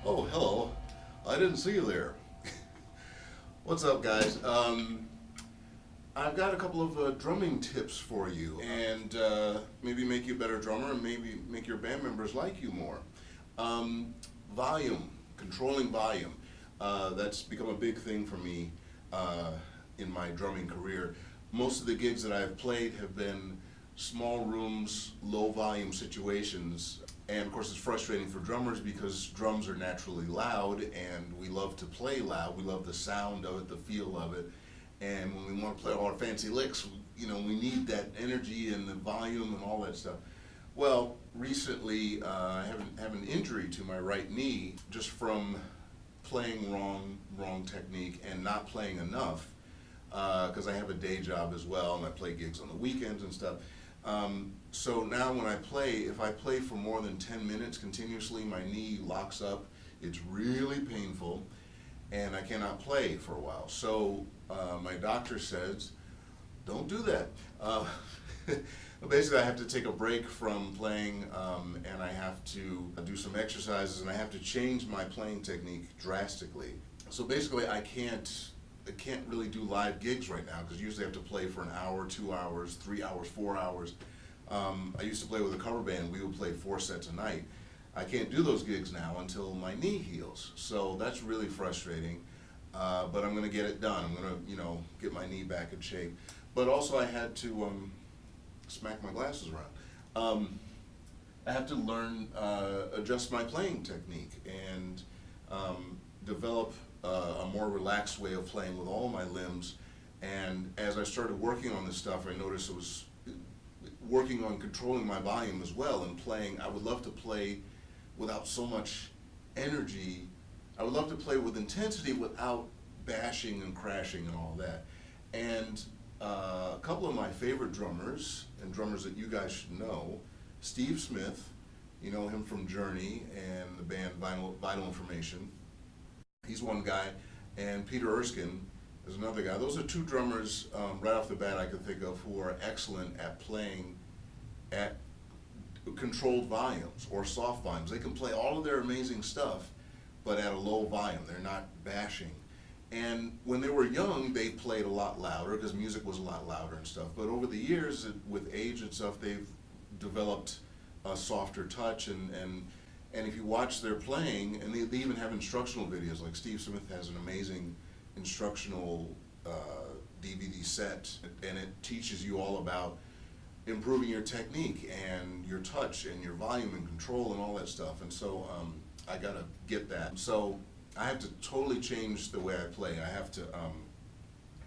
Oh, hello. I didn't see you there. What's up, guys? I've got a couple of drumming tips for you, and maybe make you a better drummer, and maybe make your band members like you more. Volume, controlling volume. That's become a big thing for me in my drumming career. Most of the gigs that I've played have been small rooms, low volume situations. And of course, it's frustrating for drummers because drums are naturally loud and we love to play loud. We love the sound of it, the feel of it. And when we want to play all our fancy licks, we need that energy and the volume and all that stuff. Well, recently I have an injury to my right knee just from playing wrong technique and not playing enough because I have a day job as well and I play gigs on the weekends and stuff. So now when I play, if I play for more than 10 minutes continuously, my knee locks up. It's really painful and I cannot play for a while. So my doctor says, don't do that. Basically, I have to take a break from playing and I have to do some exercises and I have to change my playing technique drastically. So basically, I can't really do live gigs right now because usually I have to play for an hour, 2 hours, 3 hours, 4 hours. I used to play with a cover band. We would play 4 sets a night. I can't do those gigs now until my knee heals. So that's really frustrating. But I'm going to get it done. I'm going to, get my knee back in shape. But also I had to smack my glasses around. I have to learn, adjust my playing technique and develop a more relaxed way of playing with all my limbs. And as I started working on this stuff, I noticed it was working on controlling my volume as well and playing. I would love to play without so much energy. I would love to play with intensity without bashing and crashing and all that. And a couple of my favorite drummers, and drummers that you guys should know, Steve Smith, you know him from Journey and the band Vital Information. He's one guy, and Peter Erskine is another guy. Those are two drummers right off the bat I could think of who are excellent at playing at controlled volumes or soft volumes. They can play all of their amazing stuff, but at a low volume. They're not bashing. And when they were young, they played a lot louder because music was a lot louder and stuff. But over the years, with age and stuff, they've developed a softer touch. And if you watch their playing, and they even have instructional videos, like Steve Smith has an amazing instructional DVD set, and it teaches you all about improving your technique and your touch and your volume and control and all that stuff. And so I gotta get that. So I have to totally change the way I play. I have to,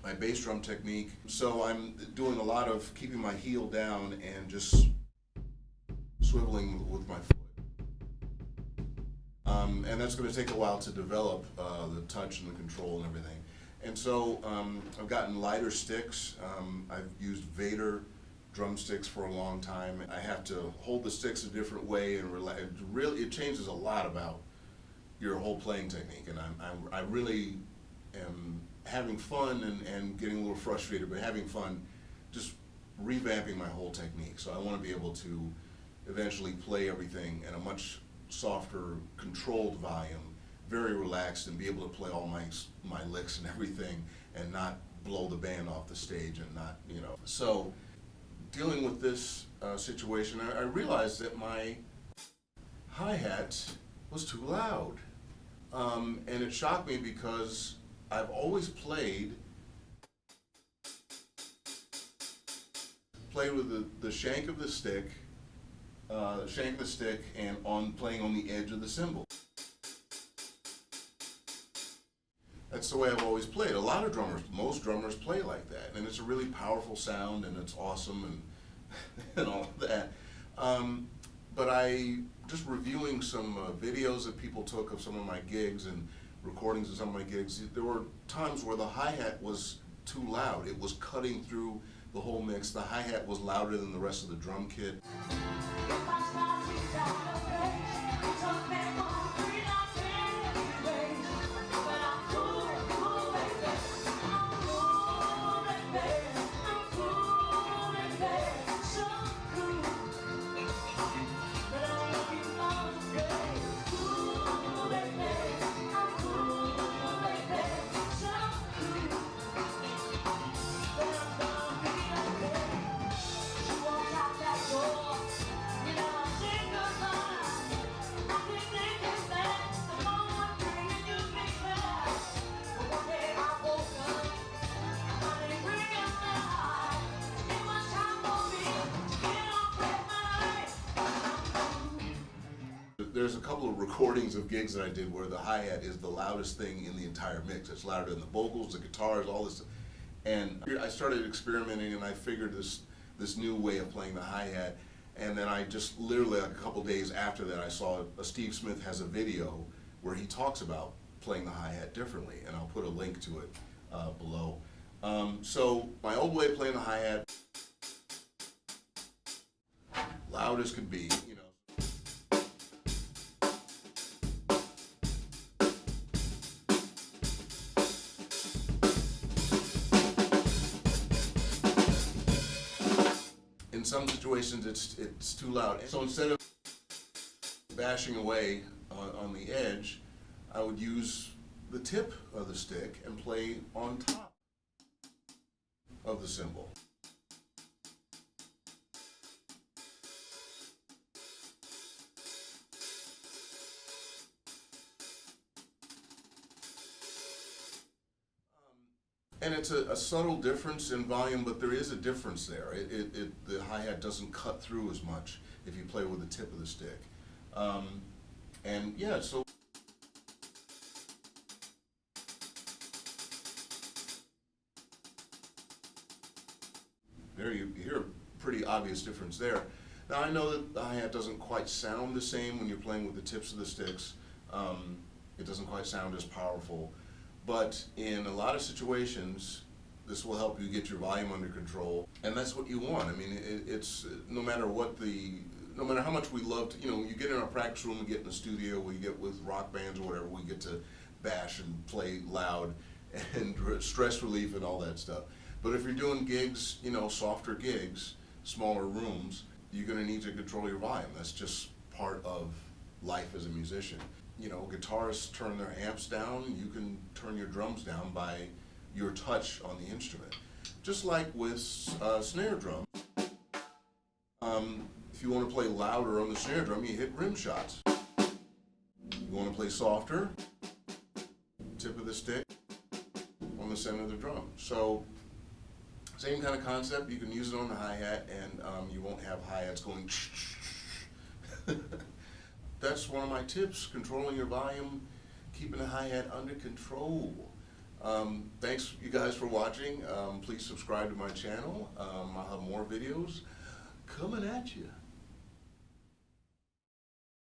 my bass drum technique. So I'm doing a lot of keeping my heel down and just swiveling with my foot. And that's going to take a while to develop the touch and the control and everything. And so I've gotten lighter sticks. I've used Vader drumsticks for a long time. I have to hold the sticks a different way and it changes a lot about your whole playing technique. And I really am having fun and getting a little frustrated, but having fun just revamping my whole technique. So I want to be able to eventually play everything in a much softer, controlled volume, very relaxed, and be able to play all my licks and everything and not blow the band off the stage and not, So dealing with this situation, I realized that my hi-hat was too loud. And it shocked me because I've always played with the shank of the stick, and playing on the edge of the cymbal. That's the way I've always played. A lot of drummers, most drummers play like that, and it's a really powerful sound, and it's awesome, and all of that. But I just reviewing some videos that people took of some of my gigs and recordings of some of my gigs. There were times where the hi-hat was too loud. It was cutting through the whole mix. The hi-hat was louder than the rest of the drum kit. there's a couple of recordings of gigs that I did where the hi-hat is the loudest thing in the entire mix. It's louder than the vocals, the guitars, all this. And I started experimenting, and I figured this new way of playing the hi-hat. And then I just literally, like a couple days after that, I saw Steve Smith has a video where he talks about playing the hi-hat differently, and I'll put a link to it below. So my old way of playing the hi-hat, loud as could be, you know. In some situations, it's too loud. So instead of bashing away on the edge, I would use the tip of the stick and play on top of the cymbal. And it's a subtle difference in volume, but there is a difference there. The hi-hat doesn't cut through as much if you play with the tip of the stick. And yeah, so there you hear a pretty obvious difference there. Now I know that the hi-hat doesn't quite sound the same when you're playing with the tips of the sticks. It doesn't quite sound as powerful. But in a lot of situations, this will help you get your volume under control, and that's what you want. I mean, it's no matter how much we love to, you know, you get in our practice room, we get in the studio, we get with rock bands or whatever, we get to bash and play loud and stress relief and all that stuff. But if you're doing gigs, you know, softer gigs, smaller rooms, you're going to need to control your volume. That's just part of life as a musician. You know, guitarists turn their amps down, you can turn your drums down by your touch on the instrument. Just like with snare drum. If you want to play louder on the snare drum, you hit rim shots. You want to play softer, tip of the stick on the center of the drum. So, same kind of concept, you can use it on the hi-hat, and you won't have hi-hats going That's one of my tips, controlling your volume, keeping the hi-hat under control. Thanks you guys for watching. Please subscribe to my channel. I'll have more videos coming at you.